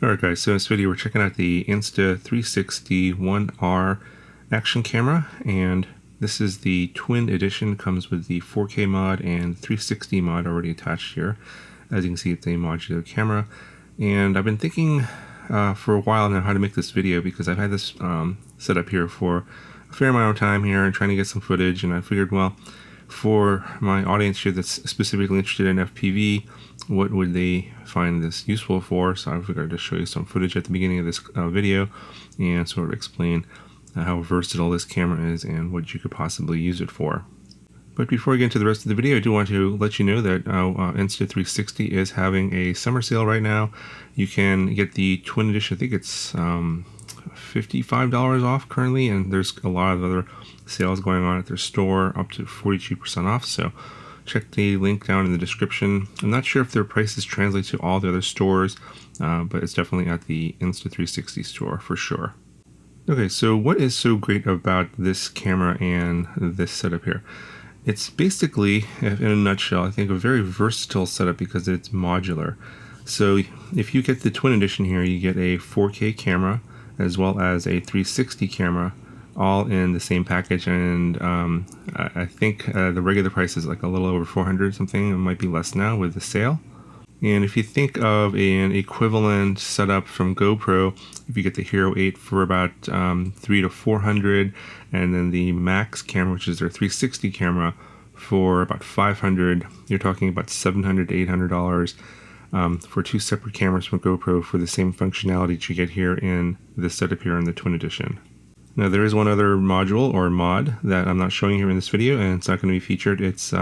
Alright guys, so in this video we're checking out the Insta360 One R action camera, and this is the twin edition. Comes with the 4K mod and 360 mod already attached here. As you can see, it's a modular camera, and I've been thinking for a while now how to make this video, because I've had this set up here for a fair amount of time here and trying to get some footage, and I figured, well, for my audience here that's specifically interested in FPV, what would they find this useful for? So I figured to show you some footage at the beginning of this video and sort of explain how versatile this camera is and what you could possibly use it for. But before we get into the rest of the video, I do want to let you know that Insta360 is having a summer sale right now. You can get the twin edition. I think it's $55 off currently, and there's a lot of other sales going on at their store, up to 42% off. So check the link down in the description. I'm not sure if their prices translate to all the other stores, but it's definitely at the Insta360 store for sure. Okay, so what is so great about this camera and this setup here? It's basically, in a nutshell, I think a very versatile setup because it's modular. So if you get the twin edition here, you get a 4K camera as well as a 360 camera, all in the same package, and I think the regular price is like a little over 400 something. It might be less now with the sale. And if you think of an equivalent setup from GoPro, if you get the Hero 8 for about 300 to 400, and then the Max camera, which is their 360 camera, for about 500, you're talking about $700 to $800 for two separate cameras from GoPro for the same functionality that you get here in this setup here in the twin edition. Now there is one other module or mod that I'm not showing here in this video, and it's not going to be featured. It's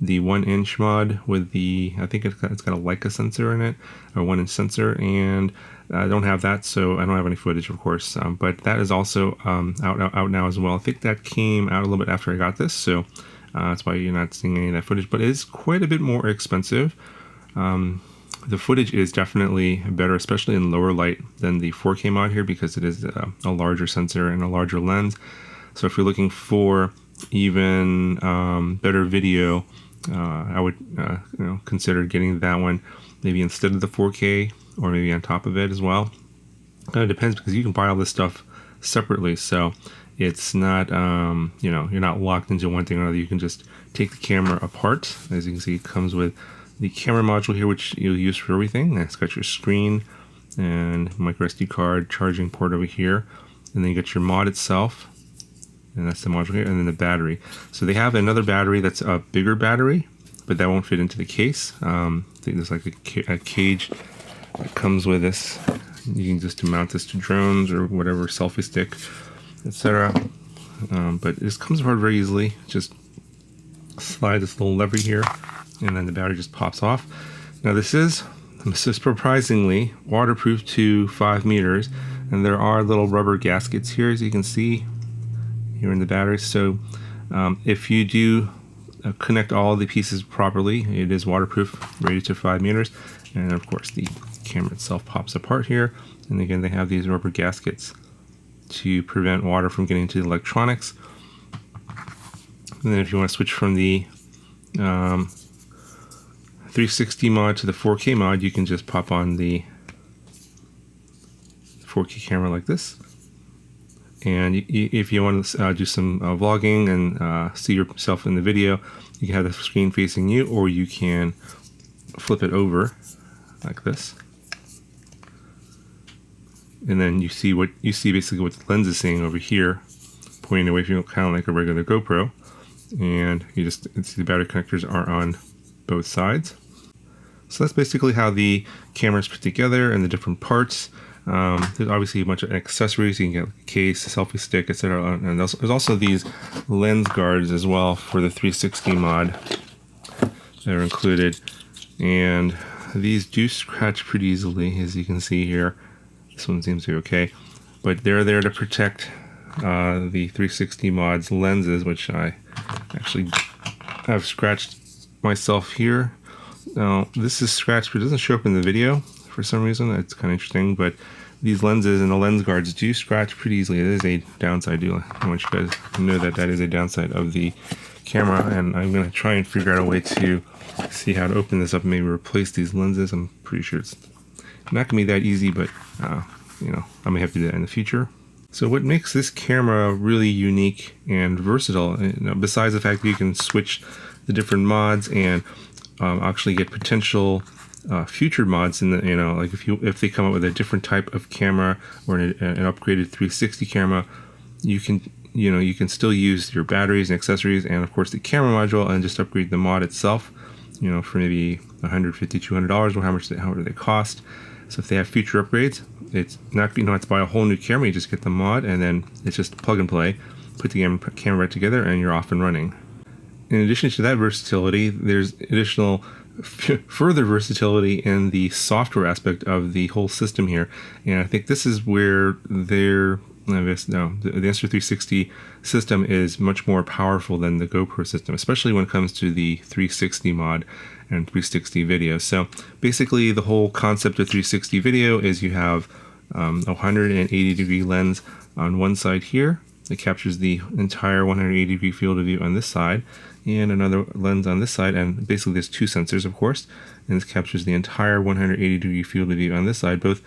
the 1-inch mod with the, I think it's got a Leica sensor in it, a 1-inch sensor, and I don't have that, so I don't have any footage, of course, but that is also out now as well. I think that came out a little bit after I got this, so that's why you're not seeing any of that footage, but it is quite a bit more expensive. The footage is definitely better, especially in lower light, than the 4K mod here, because it is a larger sensor and a larger lens. So if you're looking for even better video, I would consider getting that one maybe instead of the 4K, or maybe on top of it as well. It depends, because you can buy all this stuff separately, so it's not you're not locked into one thing or another. You can just take the camera apart. As you can see, it comes with the camera module here, which you'll use for everything. It's got your screen and micro SD card, charging port over here, and then you got your mod itself, and that's the module here, and then the battery. So they have another battery that's a bigger battery, but that won't fit into the case. I think there's like a cage that comes with this. You can just mount this to drones or whatever, selfie stick, etc. But this comes apart very easily. Just slide this little lever here, and then the battery just pops off. Now this is surprisingly waterproof to 5 meters, and there are little rubber gaskets here, as you can see here in the battery. So if you do connect all the pieces properly, it is waterproof, ready to 5 meters. And of course the camera itself pops apart here, and again they have these rubber gaskets to prevent water from getting into the electronics. And then if you want to switch from the 360 mod to the 4K mod, you can just pop on the 4K camera like this. And if you want to do some vlogging and see yourself in the video, you can have the screen facing you, or you can flip it over like this. And then you see basically what the lens is saying over here, pointing away from you, kind of like a regular GoPro. And you just see the battery connectors are on both sides. So that's basically how the camera is put together and the different parts. There's obviously a bunch of accessories. You can get a case, a selfie stick, etc. And there's also these lens guards as well for the 360 mod that are included. And these do scratch pretty easily, as you can see here. This one seems to be okay, but they're there to protect the 360 mod's lenses, which I actually have scratched myself here. Now this is scratched, but it doesn't show up in the video for some reason. It's kind of interesting, but these lenses and the lens guards do scratch pretty easily. It is a downside. I want you guys to know that that is a downside of the camera, and I'm going to try and figure out a way to see how to open this up and maybe replace these lenses. I'm pretty sure it's not gonna be that easy, but you know, I may have to do that in the future. So what makes this camera really unique and versatile, you know, besides the fact that you can switch the different mods and actually get potential future mods in the, you know, like if they come up with a different type of camera or an upgraded 360 camera, you can still use your batteries and accessories and of course the camera module and just upgrade the mod itself, you know, for maybe $150, $200 or how much they cost. So if they have future upgrades, it's not, you don't have to buy a whole new camera, you just get the mod and then it's just plug and play, put the camera right together and you're off and running. In addition to that versatility, there's additional further versatility in the software aspect of the whole system here. And I think this is where the Insta360 system is much more powerful than the GoPro system, especially when it comes to the 360 mod and 360 video. So basically the whole concept of 360 video is you have a 180 degree lens on one side here. It captures the entire 180 degree field of view on this side, and another lens on this side, and basically there's two sensors of course, and this captures the entire 180 degree field of view on this side, both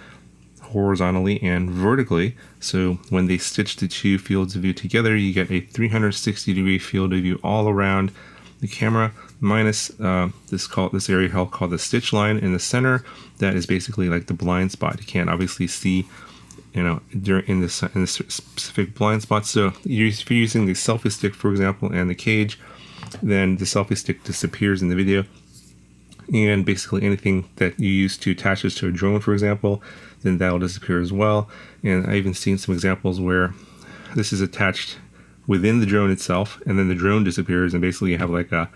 horizontally and vertically. So when they stitch the two fields of view together, you get a 360 degree field of view all around the camera, minus this area called the stitch line in the center. That is basically like the blind spot. You can't obviously see, you know, in this specific blind spot. So if you're using the selfie stick, for example, and the cage, then the selfie stick disappears in the video, and basically anything that you use to attach this to a drone, for example, then that'll disappear as well. And I even seen some examples where this is attached within the drone itself, and then the drone disappears, and basically you have like an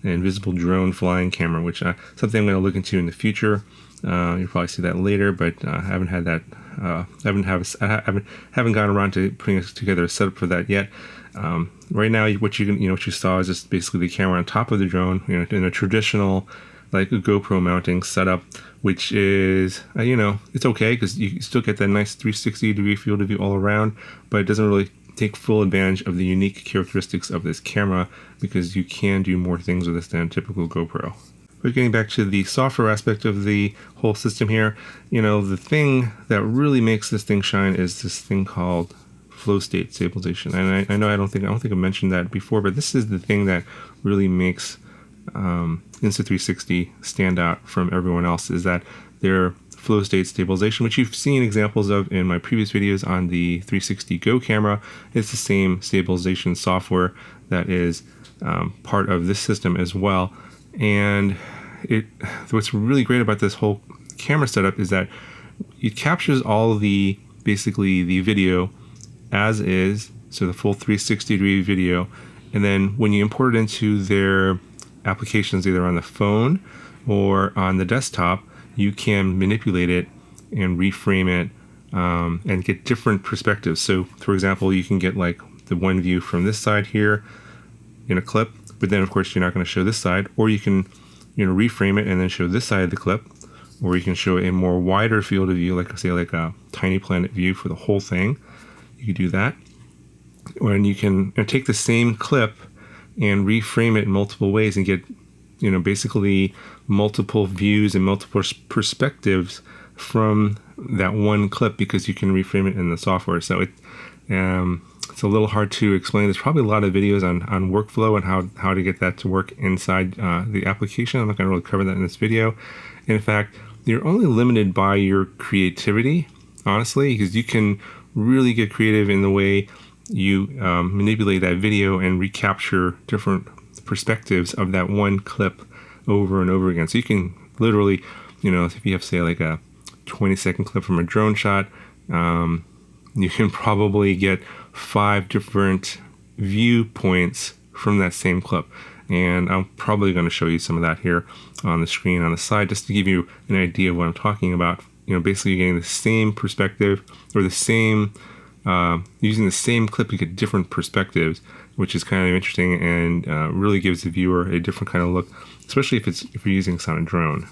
invisible drone flying camera, which something I'm going to look into in the future. You'll probably see that later, but I haven't had that. I haven't gotten around to putting together a setup for that yet. Right now, what you saw is just basically the camera on top of the drone, you know, in a traditional like a GoPro mounting setup, which is it's okay because you still get that nice 360 degree field of view all around, but it doesn't really take full advantage of the unique characteristics of this camera because you can do more things with this than a typical GoPro. But getting back to the software aspect of the whole system here, the thing that really makes this thing shine is this thing called FlowState stabilization. And I know I don't think I mentioned that before, but this is the thing that really makes Insta360 stand out from everyone else, is that their FlowState stabilization, which you've seen examples of in my previous videos on the 360 Go camera. It's the same stabilization software that is part of this system as well. And what's really great about this whole camera setup is that it captures all basically the video as is, so the full 360 degree video, and then when you import it into their applications, either on the phone or on the desktop, you can manipulate it and reframe it and get different perspectives. So for example, you can get like the one view from this side here in a clip, but then of course you're not going to show this side, or you can reframe it and then show this side of the clip, or you can show a more wider field of view, like say like a tiny planet view for the whole thing. You can do that, or you can take the same clip and reframe it in multiple ways and get basically multiple views and multiple perspectives from that one clip, because you can reframe it in the software. So it's a little hard to explain. There's probably a lot of videos on workflow and how to get that to work inside the application. I'm not going to really cover that in this video. In fact, you're only limited by your creativity, honestly, because you can really get creative in the way you manipulate that video and recapture different perspectives of that one clip over and over again. So you can literally, if you have say like a 20-second clip from a drone shot, you can probably get 5 different viewpoints from that same clip. And I'm probably going to show you some of that here on the screen on the side, just to give you an idea of what I'm talking about. Basically getting the same perspective, or the same using the same clip to get different perspectives, which is kind of interesting and really gives the viewer a different kind of look, especially if you're using this on a drone.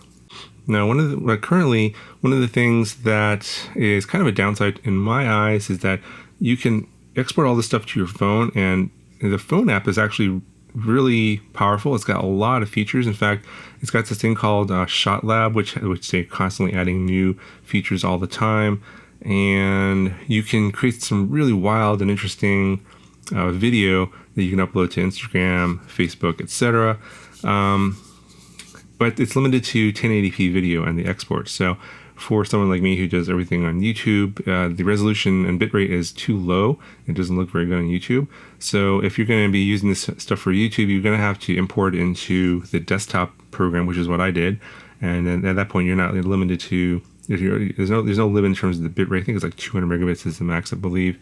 Now, currently one of the things that is kind of a downside in my eyes is that you can export all this stuff to your phone, and the phone app is actually really powerful. It's got a lot of features. In fact, it's got this thing called Shot Lab, which they're constantly adding new features all the time. And you can create some really wild and interesting video that you can upload to Instagram, Facebook, etc. But it's limited to 1080p video and the export. So for someone like me who does everything on YouTube, the resolution and bitrate is too low. It doesn't look very good on YouTube. So if you're going to be using this stuff for YouTube, you're going to have to import into the desktop program, which is what I did. And then at that point, you're not limited to, there's no limit in terms of the bitrate. I think it's like 200 megabits is the max, I believe.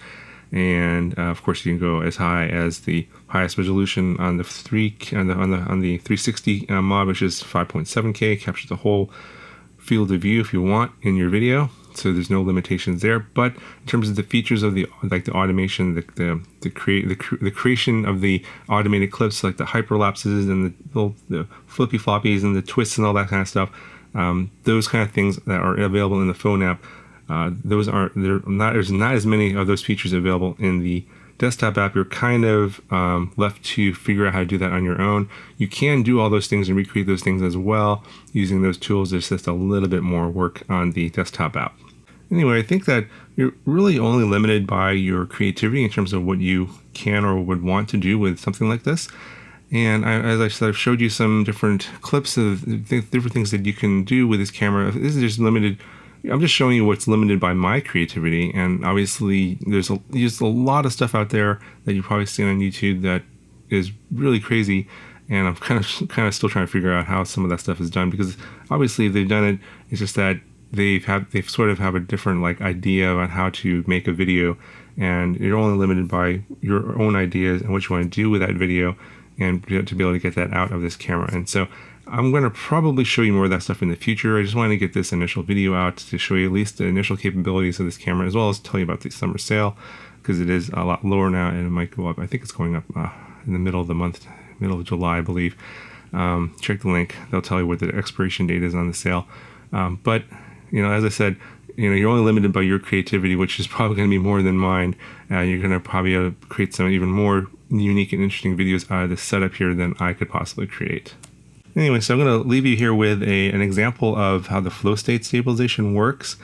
And of course, you can go as high as the highest resolution on the 360 mod, which is 5.7K, captures the whole field of view if you want in your video. So there's no limitations there. But in terms of the features of the automation, the creation of the automated clips, like the hyperlapses and the flippy floppies and the twists and all that kind of stuff, those kind of things that are available in the phone app. There's not as many of those features available in the desktop app. You're kind of left to figure out how to do that on your own. You can do all those things and recreate those things as well using those tools. There's just a little bit more work on the desktop app. Anyway, I think that you're really only limited by your creativity in terms of what you can or would want to do with something like this. And as I said, I've showed you some different clips of different things that you can do with this camera. This is just limited. I'm just showing you what's limited by my creativity, and obviously there's a lot of stuff out there that you've probably seen on YouTube that is really crazy, and I'm kind of still trying to figure out how some of that stuff is done, because obviously if they've done it, it's just that they've sort of have a different idea about how to make a video, and you're only limited by your own ideas and what you want to do with that video, and to be able to get that out of this camera. And so I'm going to probably show you more of that stuff in the future. I just wanted to get this initial video out to show you at least the initial capabilities of this camera, as well as tell you about the summer sale, because it is a lot lower now and it might go up. I think it's going up in the middle of the month, middle of July, I believe. Check the link. They'll tell you what the expiration date is on the sale. But, as I said, you're only limited by your creativity, which is probably going to be more than mine. You're going to probably create some even more unique and interesting videos out of this setup here than I could possibly create. Anyway, so I'm going to leave you here with an example of how the FlowState stabilization works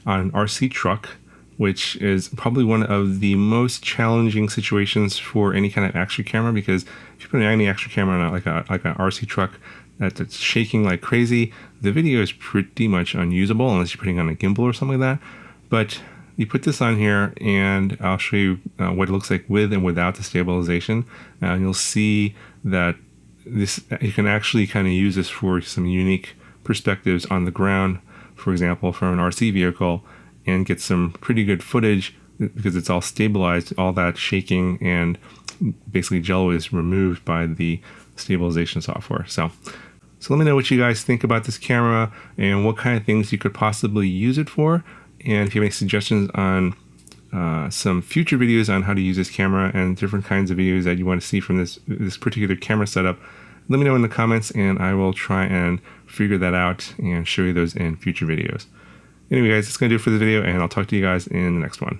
on an RC truck, which is probably one of the most challenging situations for any kind of action camera, because if you put any action camera on like an RC truck that's shaking like crazy, the video is pretty much unusable unless you're putting on a gimbal or something like that. But you put this on here, and I'll show you what it looks like with and without the stabilization, and you'll see that you can actually kind of use this for some unique perspectives on the ground, for example, from an RC vehicle, and get some pretty good footage because it's all stabilized. All that shaking and basically jello is removed by the stabilization software. So let me know what you guys think about this camera and what kind of things you could possibly use it for. And if you have any suggestions on some future videos on how to use this camera and different kinds of videos that you want to see from this particular camera setup, let me know in the comments, and I will try and figure that out and show you those in future videos. Anyway, guys, that's going to do it for the video, and I'll talk to you guys in the next one.